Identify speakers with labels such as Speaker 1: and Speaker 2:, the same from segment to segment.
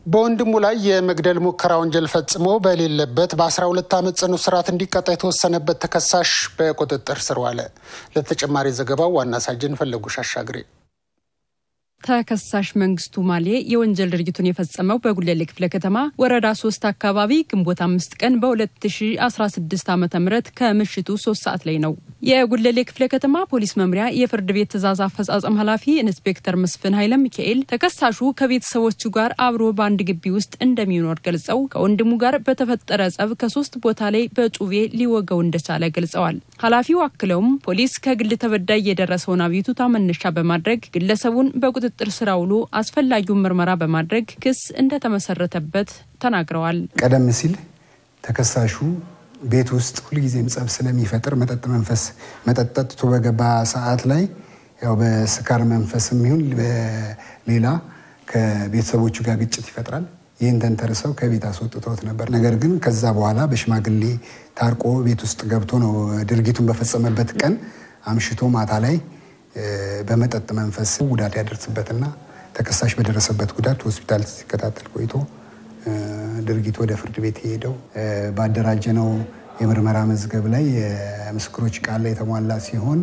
Speaker 1: በወንድሙ ላይ የመግደል ሙከራ ወንጀል ፈጽሞ በሌለበት በ12 ዓመት ጽኑ እስራት እንዲቀጣ የተወሰነበት ተከሳሽ በቁጥጥር ስር ዋለ። ለተጨማሪ ዘገባው ዋና ሳጅን ፈለጉሽ አሻግሬ።
Speaker 2: ተከሳሽ መንግስቱ ማሌ የወንጀል ድርጊቱን የፈጸመው በጉለሌ ክፍለ ከተማ ወረዳ 3 አካባቢ ግንቦት 5 ቀን በ2016 ዓ.ም ከምሽቱ 3 ሰዓት ላይ ነው። የጉለሌ ክፍለ ከተማ ፖሊስ መምሪያ የፍርድ ቤት ትዕዛዝ አፈጻጸም ኃላፊ ኢንስፔክተር መስፍን ኃይለ ሚካኤል ተከሳሹ ከቤተሰቦቹ ጋር አብሮ በአንድ ግቢ ውስጥ እንደሚኖር ገልጸው ከወንድሙ ጋር በተፈጠረ ጸብ ከ3 ቦታ ላይ በጩቤ ሊወጋው እንደቻለ ገልጸዋል። ኃላፊው አክለውም ፖሊስ ከግል ተበዳይ የደረሰውን አቤቱታ መነሻ በማድረግ ግለሰቡን በቁጥጥር ስር አውሎ አስፈላጊውን ምርመራ በማድረግ ክስ እንደተመሰረተበት ተናግረዋል።
Speaker 3: ቀደም ሲል ተከሳሹ ቤት ውስጥ ሁልጊዜም ጸብ ስለሚፈጥር መጠጥ ጠጥቶ በገባ ሰዓት ላይ ያው በስካር መንፈስም ይሁን በሌላ ከቤተሰቦቹ ጋር ግጭት ይፈጥራል። ይህን ተንተርሰው ከቤት አስወጥተውት ነበር። ነገር ግን ከዛ በኋላ በሽማግሌ ታርቆ ቤት ውስጥ ገብቶ ነው ድርጊቱን በፈጸመበት ቀን አምሽቶ ማታ ላይ በመጠጥ መንፈስ ጉዳት ያደርስበትና ተከሳሽ በደረሰበት ጉዳት ሆስፒታል ሲከታተል ቆይቶ ድርጊቱ ወደ ፍርድ ቤት ሄደው ባደራጀነው የምርመራ መዝገብ ላይ የምስክሮች ቃል ላይ የተሟላ ሲሆን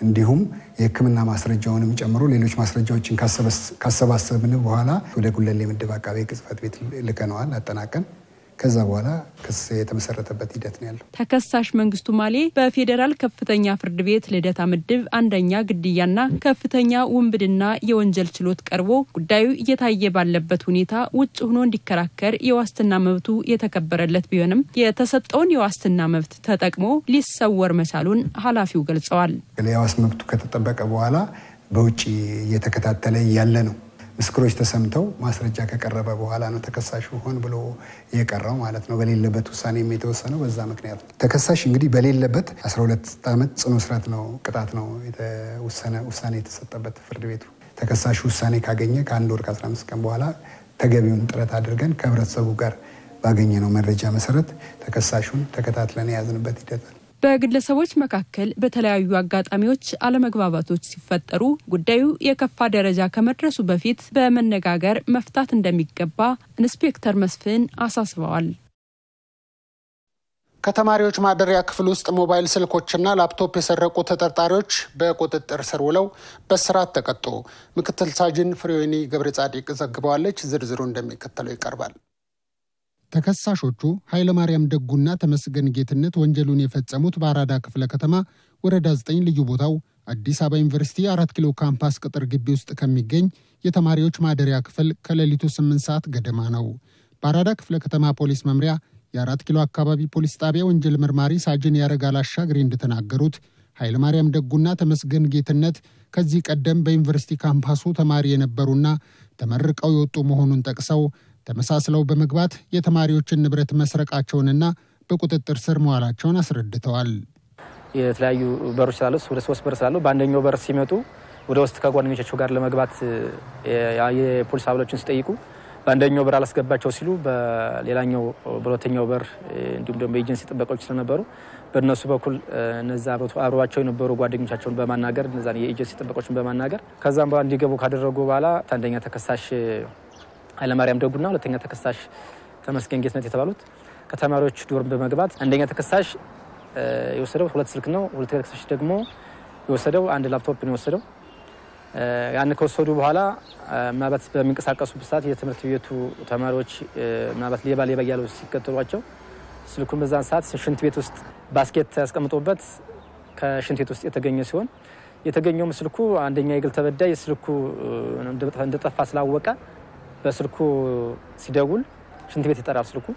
Speaker 3: እንዲሁም የሕክምና ማስረጃውንም ጨምሮ ሌሎች ማስረጃዎችን ካሰባሰብን በኋላ ወደ ጉለሌ ምድብ አቃቤ ሕግ ጽሕፈት ቤት ልከነዋል አጠናቀን። ከዛ በኋላ ክስ የተመሰረተበት ሂደት ነው ያለው።
Speaker 2: ተከሳሽ መንግስቱ ማሌ በፌዴራል ከፍተኛ ፍርድ ቤት ልደታ ምድብ አንደኛ ግድያና ከፍተኛ ውንብድና የወንጀል ችሎት ቀርቦ ጉዳዩ እየታየ ባለበት ሁኔታ ውጭ ሆኖ እንዲከራከር የዋስትና መብቱ የተከበረለት ቢሆንም የተሰጠውን የዋስትና መብት ተጠቅሞ ሊሰወር መቻሉን ኃላፊው ገልጸዋል።
Speaker 3: የዋስ መብቱ ከተጠበቀ በኋላ በውጭ እየተከታተለ ያለ ነው። ምስክሮች ተሰምተው ማስረጃ ከቀረበ በኋላ ነው ተከሳሹ ሆን ብሎ የቀረው ማለት ነው። በሌለበት ውሳኔ የተወሰነው በዛ ምክንያት ነው። ተከሳሽ እንግዲህ በሌለበት 12 ዓመት ጽኑ እስራት ነው ቅጣት ነው ውሳኔ የተሰጠበት ፍርድ ቤቱ። ተከሳሹ ውሳኔ ካገኘ ከ1 ወር ከ15 ቀን በኋላ ተገቢውን ጥረት አድርገን ከህብረተሰቡ ጋር ባገኘነው መረጃ መሰረት ተከሳሹን ተከታትለን የያዝንበት ሂደት ነው።
Speaker 2: በግለሰቦች መካከል በተለያዩ አጋጣሚዎች አለመግባባቶች ሲፈጠሩ ጉዳዩ የከፋ ደረጃ ከመድረሱ በፊት በመነጋገር መፍታት እንደሚገባ ኢንስፔክተር መስፍን አሳስበዋል።
Speaker 1: ከተማሪዎች ማደሪያ ክፍል ውስጥ ሞባይል ስልኮችና ላፕቶፕ የሰረቁ ተጠርጣሪዎች በቁጥጥር ስር ውለው በእስራት ተቀጡ። ምክትል ሳጅን ፍሬወይኒ ገብረ ጻዲቅ ዘግበዋለች። ዝርዝሩ እንደሚከተለው ይቀርባል።
Speaker 4: ተከሳሾቹ ኃይለ ማርያም ደጉና ተመስገን ጌትነት ወንጀሉን የፈጸሙት በአራዳ ክፍለ ከተማ ወረዳ 9 ልዩ ቦታው አዲስ አበባ ዩኒቨርሲቲ 4 ኪሎ ካምፓስ ቅጥር ግቢ ውስጥ ከሚገኝ የተማሪዎች ማደሪያ ክፍል ከሌሊቱ 8 ሰዓት ገደማ ነው። በአራዳ ክፍለ ከተማ ፖሊስ መምሪያ የ4 ኪሎ አካባቢ ፖሊስ ጣቢያ ወንጀል መርማሪ ሳጅን ያረጋል አሻግሬ እንደተናገሩት ኃይለ ማርያም ደጉና ተመስገን ጌትነት ከዚህ ቀደም በዩኒቨርሲቲ ካምፓሱ ተማሪ የነበሩና ተመርቀው የወጡ መሆኑን ጠቅሰው ተመሳስለው በመግባት የተማሪዎችን ንብረት መስረቃቸውንና በቁጥጥር ስር መዋላቸውን አስረድተዋል።
Speaker 5: የተለያዩ በሮች ስላሉ ወደ 3 በር ስላሉ በአንደኛው በር ሲመጡ ወደ ውስጥ ከጓደኞቻቸው ጋር ለመግባት የፖሊስ አባሎችን ሲጠይቁ በአንደኛው በር አላስገባቸው ሲሉ በሌላኛው በሁለተኛው በር እንዲሁም ደግሞ ኤጀንሲ ጥበቆች ስለነበሩ በእነሱ በኩል እነዛ አብረዋቸው የነበሩ ጓደኞቻቸውን በማናገር እነዛ የኤጀንሲ ጥበቆችን በማናገር ከዛም በኋላ እንዲገቡ ካደረጉ በኋላ አንደኛ ተከሳሽ ኃይለ ማርያም ደጉና ሁለተኛ ተከሳሽ ተመስገን ጌትነት የተባሉት ከተማሪዎች ዶርም በመግባት አንደኛ ተከሳሽ የወሰደው 2 ስልክ ነው። ሁለተኛ ተከሳሽ ደግሞ የወሰደው 1 ላፕቶፕ ነው የወሰደው። ያን ከወሰዱ በኋላ ምናልባት በሚንቀሳቀሱበት ሰዓት የትምህርት ቤቱ ተማሪዎች ምናልባት ሌባ እያሉ ሲከተሏቸው ስልኩን በዛን ሰዓት ሽንት ቤት ውስጥ ባስኬት ያስቀምጡበት ከሽንት ቤት ውስጥ የተገኘ ሲሆን የተገኘው ስልኩ አንደኛ የግል ተበዳይ ስልኩ እንደጠፋ ስላወቀ በስልኩ ሲደውል ሽንት ቤት ይጠራል ስልኩ።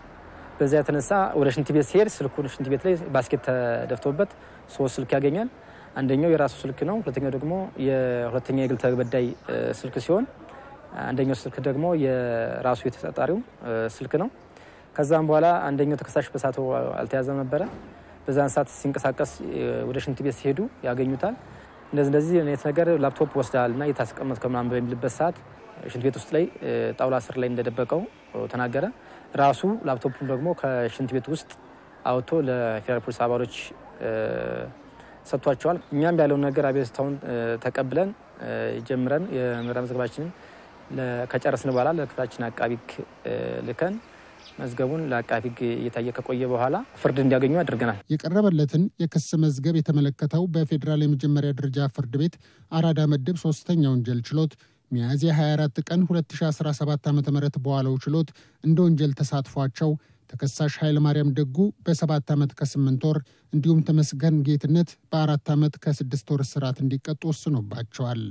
Speaker 5: በዛ የተነሳ ወደ ሽንት ቤት ሲሄድ ስልኩን ሽንት ቤት ላይ ባስኬት ተደፍቶበት 3 ስልክ ያገኛል። አንደኛው የራሱ ስልክ ነው። ሁለተኛው ደግሞ የሁለተኛ የግል ተበዳይ ስልክ ሲሆን አንደኛው ስልክ ደግሞ የራሱ የተጠርጣሪው ስልክ ነው። ከዛም በኋላ አንደኛው ተከሳሽ በሳቱ አልተያዘም ነበር። በዛን ሰዓት ሲንቀሳቀስ ወደ ሽንት ቤት ሲሄዱ ያገኙታል። እንደዚህ አይነት ነገር ላፕቶፕ ወስዳልና የታስቀመጥከው ምናምን በሚልበት ሰዓት ሽንት ቤት ውስጥ ላይ ጣውላ ስር ላይ እንደደበቀው ተናገረ። ራሱ ላፕቶፑን ደግሞ ከሽንት ቤት ውስጥ አውጥቶ ለፌደራል ፖሊስ አባሎች ሰጥቷቸዋል። እኛም ያለውን ነገር አቤቱታውን ተቀብለን ጀምረን የምርመራ መዝገባችንን ከጨረስን በኋላ ለክፍላችን አቃቢ ህግ ልከን መዝገቡን ለአቃቢ ህግ እየታየ ከቆየ በኋላ ፍርድ እንዲያገኙ አድርገናል።
Speaker 4: የቀረበለትን የክስ መዝገብ የተመለከተው በፌዴራል የመጀመሪያ ደረጃ ፍርድ ቤት አራዳ ምድብ 3ኛ ወንጀል ችሎት ሚያዝያ 24 ቀን 2017 ዓ.ም በዋለው ችሎት እንደ ወንጀል ተሳትፏቸው ተከሳሽ ኃይለማርያም ደጉ በ7 ዓመት ከ8 ወር እንዲሁም ተመስገን ጌትነት በ4 ዓመት ከ6 ወር እስራት እንዲቀጡ ወስኖባቸዋል።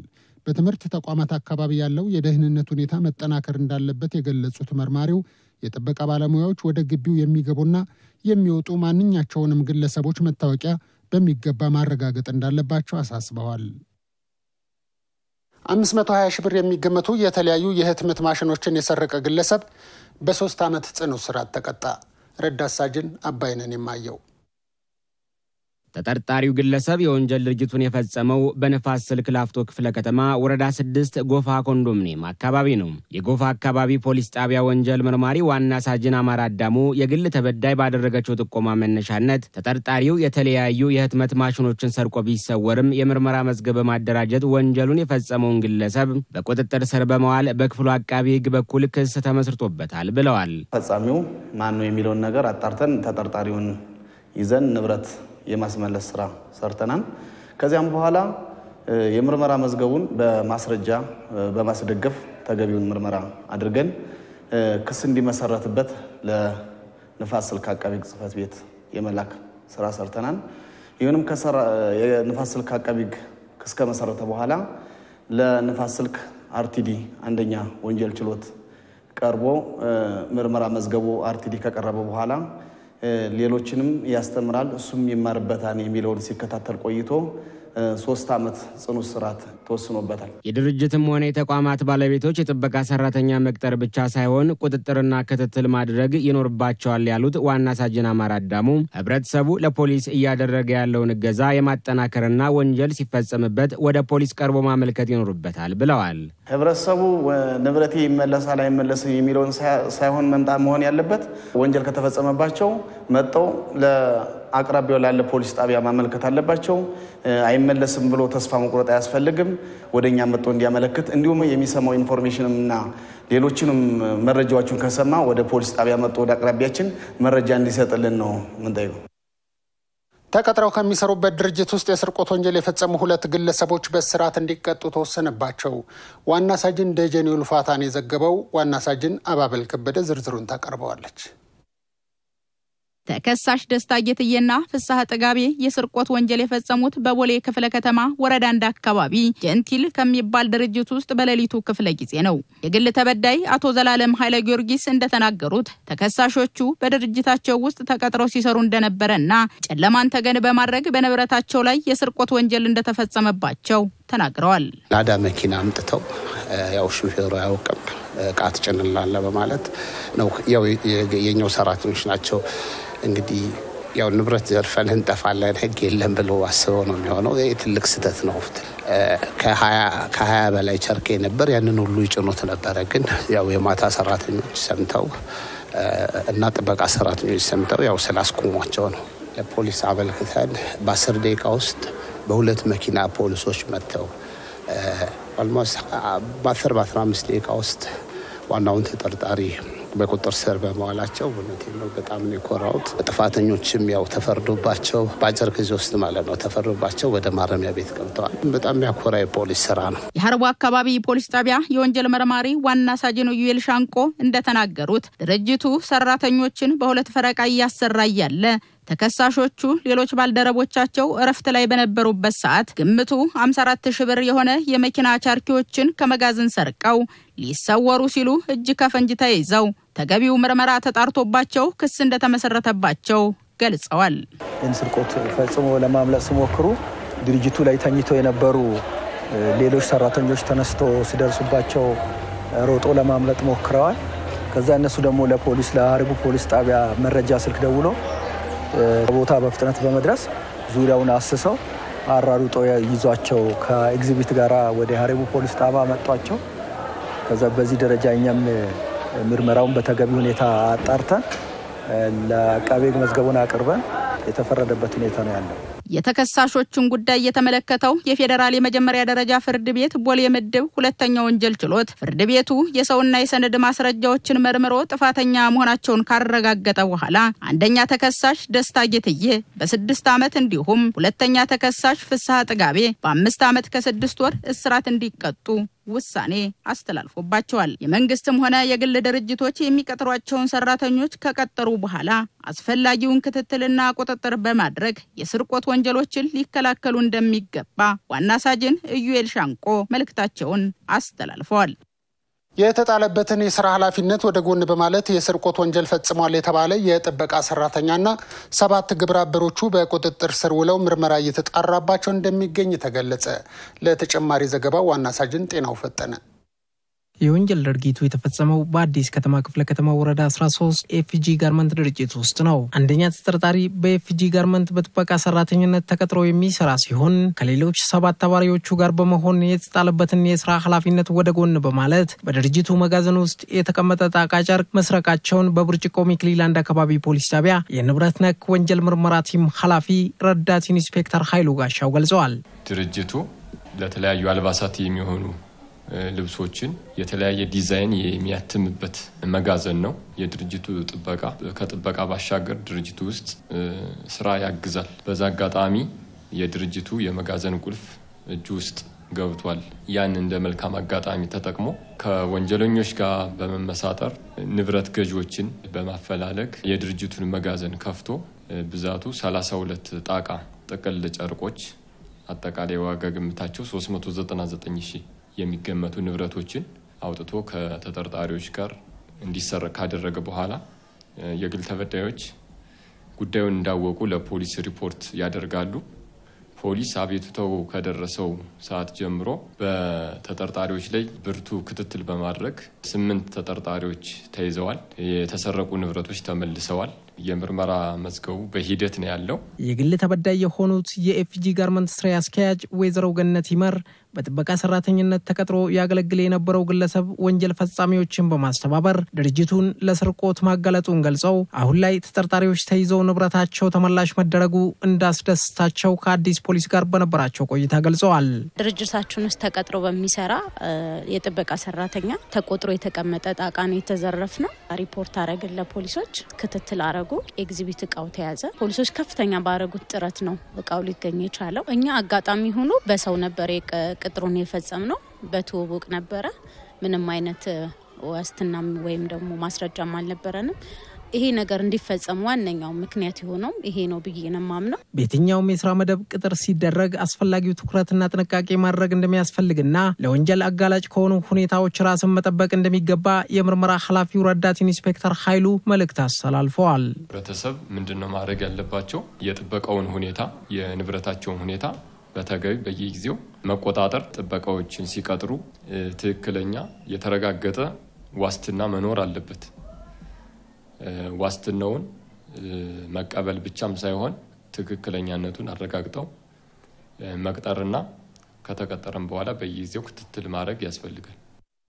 Speaker 4: በትምህርት ተቋማት አካባቢ ያለው የደህንነት ሁኔታ መጠናከር እንዳለበት የገለጹት መርማሪው የጥበቃ ባለሙያዎች ወደ ግቢው የሚገቡና የሚወጡ ማንኛቸውንም ግለሰቦች መታወቂያ በሚገባ ማረጋገጥ እንዳለባቸው አሳስበዋል። 520 ሺህ ብር የሚገመቱ የተለያዩ የህትመት ማሽኖችን የሰረቀ ግለሰብ በ3 ዓመት ጽኑ እስራት ተቀጣ። ረዳት ሳጅን አባይነን የማየው
Speaker 6: ተጠርጣሪው ግለሰብ የወንጀል ድርጊቱን የፈጸመው በንፋስ ስልክ ላፍቶ ክፍለ ከተማ ወረዳ 6 ጎፋ ኮንዶሚኒየም አካባቢ ነው። የጎፋ አካባቢ ፖሊስ ጣቢያ ወንጀል መርማሪ ዋና ሳጅን አማራ አዳሙ የግል ተበዳይ ባደረገችው ጥቆማ መነሻነት ተጠርጣሪው የተለያዩ የህትመት ማሽኖችን ሰርቆ ቢሰወርም የምርመራ መዝገብ በማደራጀት ወንጀሉን የፈጸመውን ግለሰብ በቁጥጥር ስር በመዋል በክፍሉ አቃቢ ህግ በኩል ክስ ተመስርቶበታል ብለዋል።
Speaker 7: ፈጻሚው ማን ነው የሚለውን ነገር አጣርተን ተጠርጣሪውን ይዘን ንብረት የማስመለስ ስራ ሰርተናል። ከዚያም በኋላ የምርመራ መዝገቡን በማስረጃ በማስደገፍ ተገቢውን ምርመራ አድርገን ክስ እንዲመሰረትበት ለንፋስ ስልክ አቃቢ ህግ ጽሕፈት ቤት የመላክ ስራ ሰርተናል። ይሁንም የንፋስ ስልክ አቃቢ ህግ ክስ ከመሰረተ በኋላ ለንፋስ ስልክ አርቲዲ አንደኛ ወንጀል ችሎት ቀርቦ ምርመራ መዝገቡ አርቲዲ ከቀረበ በኋላ ሌሎችንም ያስተምራል እሱም ይማርበታል የሚለውን ሲከታተል ቆይቶ 3 ዓመት ጽኑ እስራት ተወስኖበታል።
Speaker 6: የድርጅትም ሆነ የተቋማት ባለቤቶች የጥበቃ ሰራተኛ መቅጠር ብቻ ሳይሆን ቁጥጥርና ክትትል ማድረግ ይኖርባቸዋል ያሉት ዋና ሳጅን አማራ አዳሙ ህብረተሰቡ ለፖሊስ እያደረገ ያለውን እገዛ የማጠናከርና ወንጀል ሲፈጸምበት ወደ ፖሊስ ቀርቦ ማመልከት ይኖርበታል ብለዋል።
Speaker 7: ህብረተሰቡ ንብረቴ ይመለሳል አይመለስም የሚለውን ሳይሆን መሆን ያለበት ወንጀል ከተፈጸመባቸው መጥተው አቅራቢያው ላለ ፖሊስ ጣቢያ ማመልከት አለባቸው። አይመለስም ብሎ ተስፋ መቁረጥ አያስፈልግም። ወደኛ መጥቶ እንዲያመለክት እንዲሁም የሚሰማው ኢንፎርሜሽንና ሌሎችንም መረጃዎችን ከሰማ ወደ ፖሊስ ጣቢያ መጥቶ ወደ አቅራቢያችን መረጃ እንዲሰጥልን ነው ምንጠይቀው።
Speaker 1: ተቀጥረው ከሚሰሩበት ድርጅት ውስጥ የስርቆት ወንጀል የፈጸሙ 2 ግለሰቦች በእስራት እንዲቀጡ ተወሰነባቸው። ዋና ሳጅን ደጀኔ ኡልፋታን የዘገበው ዋና ሳጅን አባበል ከበደ ዝርዝሩን ታቀርበዋለች።
Speaker 8: ተከሳሽ ደስታ ጌትዬና ፍስሐ ጥጋቤ የስርቆት ወንጀል የፈጸሙት በቦሌ ክፍለ ከተማ ወረዳ 1 አካባቢ ጀንቲል ከሚባል ድርጅት ውስጥ በሌሊቱ ክፍለ ጊዜ ነው። የግል ተበዳይ አቶ ዘላለም ኃይለ ጊዮርጊስ እንደተናገሩት ተከሳሾቹ በድርጅታቸው ውስጥ ተቀጥረው ሲሰሩ እንደነበረና ጨለማን ተገን በማድረግ በንብረታቸው ላይ የስርቆት ወንጀል እንደተፈጸመባቸው ተናግረዋል።
Speaker 9: ላዳ መኪና አምጥተው ያው ሹፌሩ ያውቅም ዕቃ ትጭንላለ በማለት ነው ያው የኛው ሰራተኞች ናቸው እንግዲህ ያው ንብረት ዘርፈን እንጠፋለን ህግ የለም ብሎ አስበው ነው የሚሆነው። ትልቅ ስህተት ነው። ከ20 በላይ ቸርኬ ነበር ያንን ሁሉ ይጭኑት ነበረ። ግን ያው የማታ ሰራተኞች ሰምተው እና ጥበቃ ሰራተኞች ሰምተው ያው ስላስቆሟቸው ነው ለፖሊስ አመልክተን በ10 ደቂቃ ውስጥ በ2 መኪና ፖሊሶች መጥተው ኦልሞስት በ15 ደቂቃ ውስጥ ዋናውን ተጠርጣሪ በቁጥጥር ስር በመዋላቸው ነው በጣም ነው የኮራውት። ጥፋተኞችም ያው ተፈርዶባቸው በአጭር ጊዜ ውስጥ ማለት ነው ተፈርዶባቸው ወደ ማረሚያ ቤት ገብተዋል። በጣም ያኮራ የፖሊስ ስራ ነው።
Speaker 8: የሀርቦ አካባቢ ፖሊስ ጣቢያ የወንጀል መርማሪ ዋና ሳጅን ዩኤል ሻንቆ እንደተናገሩት ድርጅቱ ሰራተኞችን በ2 ፈረቃ እያሰራ ያለ ተከሳሾቹ ሌሎች ባልደረቦቻቸው እረፍት ላይ በነበሩበት ሰዓት ግምቱ 54 ሺህ ብር የሆነ የመኪና ቻርኪዎችን ከመጋዘን ሰርቀው ሊሰወሩ ሲሉ እጅ ከፈንጅ ተይዘው ተገቢው ምርመራ ተጣርቶባቸው ክስ እንደተመሰረተባቸው ገልጸዋል።
Speaker 10: ስርቆት ፈጽሞ ለማምለጥ ሲሞክሩ ድርጅቱ ላይ ተኝተው የነበሩ ሌሎች ሰራተኞች ተነስቶ ሲደርሱባቸው ሮጦ ለማምለጥ ሞክረዋል። ከዛ እነሱ ደግሞ ለፖሊስ ለሀርቡ ፖሊስ ጣቢያ መረጃ ስልክ ደውሎ ቦታ በፍጥነት በመድረስ ዙሪያውን አስሰው አራሩጦ ይዟቸው ከኤግዚቢት ጋራ ወደ ሀርቡ ፖሊስ ጣቢያ መጣቸው። ከዛ በዚህ ደረጃ እኛም ምርመራውን በተገቢ ሁኔታ አጣርተን ለአቃቤ ሕግ መዝገቡን አቅርበን የተፈረደበት ሁኔታ ነው ያለው።
Speaker 8: የተከሳሾቹን ጉዳይ የተመለከተው የፌዴራል የመጀመሪያ ደረጃ ፍርድ ቤት ቦሌ ምድብ ሁለተኛው ወንጀል ችሎት ፍርድ ቤቱ የሰውና የሰነድ ማስረጃዎችን መርምሮ ጥፋተኛ መሆናቸውን ካረጋገጠ በኋላ አንደኛ ተከሳሽ ደስታ ጌትዬ በ6 ዓመት እንዲሁም ሁለተኛ ተከሳሽ ፍስሐ ጥጋቤ በ5 ዓመት ከ6 ወር እስራት እንዲቀጡ ውሳኔ አስተላልፎባቸዋል። የመንግስትም ሆነ የግል ድርጅቶች የሚቀጥሯቸውን ሰራተኞች ከቀጠሩ በኋላ አስፈላጊውን ክትትልና ቁጥጥር በማድረግ የስርቆት ወንጀሎችን ሊከላከሉ እንደሚገባ ዋና ሳጅን ዩኤል ሻንቆ መልእክታቸውን አስተላልፈዋል።
Speaker 1: የተጣለበትን የሥራ ኃላፊነት ወደ ጎን በማለት የስርቆት ወንጀል ፈጽሟል የተባለ የጥበቃ ሰራተኛና 7 ግብረ አበሮቹ በቁጥጥር ስር ውለው ምርመራ እየተጣራባቸው እንደሚገኝ ተገለጸ። ለተጨማሪ ዘገባው ዋና ሳጅን ጤናው ፈጠነ።
Speaker 11: የወንጀል ድርጊቱ የተፈጸመው በአዲስ ከተማ ክፍለ ከተማ ወረዳ 13 ኤፍጂ ጋርመንት ድርጅት ውስጥ ነው። አንደኛ ተጠርጣሪ በኤፍጂ ጋርመንት በጥበቃ ሰራተኝነት ተቀጥሮ የሚሰራ ሲሆን ከሌሎች 7 አባሪዎቹ ጋር በመሆን የተጣለበትን የሥራ ኃላፊነት ወደ ጎን በማለት በድርጅቱ መጋዘን ውስጥ የተቀመጠ ጣቃ ጨርቅ መስረቃቸውን በብርጭቆ ሚክሊላንድ አካባቢ ፖሊስ ጣቢያ የንብረት ነክ ወንጀል ምርመራ ቲም ኃላፊ ረዳት ኢንስፔክተር ኃይሉ ጋሻው ገልጸዋል።
Speaker 12: ድርጅቱ ለተለያዩ አልባሳት የሚሆኑ ልብሶችን የተለያየ ዲዛይን የሚያትምበት መጋዘን ነው። የድርጅቱ ጥበቃ ከጥበቃ ባሻገር ድርጅቱ ውስጥ ስራ ያግዛል። በዛ አጋጣሚ የድርጅቱ የመጋዘን ቁልፍ እጁ ውስጥ ገብቷል። ያን እንደ መልካም አጋጣሚ ተጠቅሞ ከወንጀለኞች ጋር በመመሳጠር ንብረት ገዢዎችን በማፈላለግ የድርጅቱን መጋዘን ከፍቶ ብዛቱ 32 ጣቃ ጥቅል ጨርቆች አጠቃላይ ዋጋ ግምታቸው 399,000 የሚገመቱ ንብረቶችን አውጥቶ ከተጠርጣሪዎች ጋር እንዲሰረቅ ካደረገ በኋላ የግል ተበዳዮች ጉዳዩን እንዳወቁ ለፖሊስ ሪፖርት ያደርጋሉ። ፖሊስ አቤቱታው ከደረሰው ሰዓት ጀምሮ በተጠርጣሪዎች ላይ ብርቱ ክትትል በማድረግ 8 ተጠርጣሪዎች ተይዘዋል። የተሰረቁ ንብረቶች ተመልሰዋል። የምርመራ መዝገቡ በሂደት ነው ያለው።
Speaker 11: የግል ተበዳይ የሆኑት የኤፍጂ ጋርመንት ስራ አስኪያጅ ወይዘሮ ገነት ይመር በጥበቃ ሰራተኝነት ተቀጥሮ ያገለግል የነበረው ግለሰብ ወንጀል ፈጻሚዎችን በማስተባበር ድርጅቱን ለስርቆት ማጋለጡን ገልጸው አሁን ላይ ተጠርጣሪዎች ተይዘው ንብረታቸው ተመላሽ መደረጉ እንዳስደስታቸው ከአዲስ ፖሊስ ጋር በነበራቸው ቆይታ ገልጸዋል።
Speaker 13: ድርጅታችን ውስጥ ተቀጥሮ በሚሰራ የጥበቃ ሰራተኛ ተቆጥሮ የተቀመጠ ጣቃን የተዘረፍነው ሪፖርት አረግን ለፖሊሶች ክትትል አረጉ። ኤግዚቢት እቃው ተያዘ። ፖሊሶች ከፍተኛ ባረጉት ጥረት ነው እቃው ሊገኝ የቻለው። እኛ አጋጣሚ ሆኖ በሰው ነበር ቅጥሩን የፈጸምነው፣ በትውውቅ ነበረ። ምንም አይነት ዋስትና ወይም ደግሞ ማስረጃም አልነበረንም። ይሄ ነገር እንዲፈጸም ዋነኛው ምክንያት የሆነው ይሄ ነው ብዬ ነው ማምነው።
Speaker 11: በየትኛውም የሥራ መደብ ቅጥር ሲደረግ አስፈላጊው ትኩረትና ጥንቃቄ ማድረግ እንደሚያስፈልግና ለወንጀል አጋላጭ ከሆኑ ሁኔታዎች ራስን መጠበቅ እንደሚገባ የምርመራ ኃላፊው ረዳት ኢንስፔክተር ኃይሉ መልእክት አስተላልፈዋል። ህብረተሰብ
Speaker 12: ምንድነው ማድረግ ያለባቸው? የጥበቃውን ሁኔታ የንብረታቸውን ሁኔታ በተገቢ በየጊዜው መቆጣጠር፣ ጥበቃዎችን ሲቀጥሩ ትክክለኛ የተረጋገጠ ዋስትና መኖር አለበት። ዋስትናውን መቀበል ብቻም ሳይሆን ትክክለኛነቱን አረጋግጠው መቅጠርና ከተቀጠረም በኋላ በየጊዜው ክትትል ማድረግ ያስፈልጋል።